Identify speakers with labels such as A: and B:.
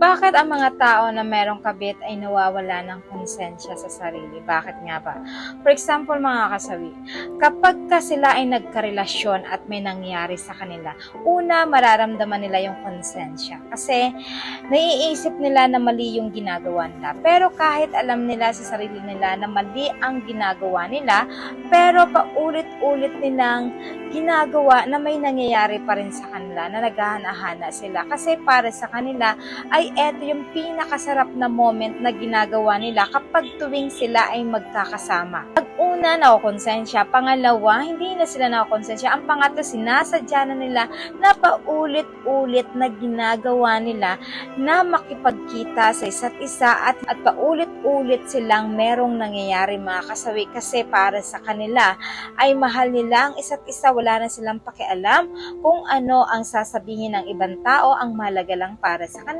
A: Bakit ang mga tao na merong kabit ay nawawala ng konsensya sa sarili? Bakit nga ba? For example, mga kasawi, kapag ka sila ay nagkarelasyon at may nangyari sa kanila, una, mararamdaman nila yung konsensya. Kasi naiisip nila na mali yung ginagawa nila. Pero kahit alam nila sa sarili nila na mali ang ginagawa nila, pero paulit-ulit nilang ginagawa na may nangyayari pa rin sa kanila, na naghahana-hana sila. Kasi para sa kanila, ay eto yung pinakasarap na moment na ginagawa nila kapag tuwing sila ay magkakasama. Pag-una, nakokonsensya. Pangalawa, hindi na sila nakokonsensya. Ang pangatlo, sinasadya na nila na paulit-ulit na ginagawa nila na makipagkita sa isa't isa at paulit-ulit silang merong nangyayari, mga kasawi, kasi para sa kanila ay mahal nila ang isa't isa. Wala na silang pakialam kung ano ang sasabihin ng ibang tao, ang mahalaga lang para sa kanila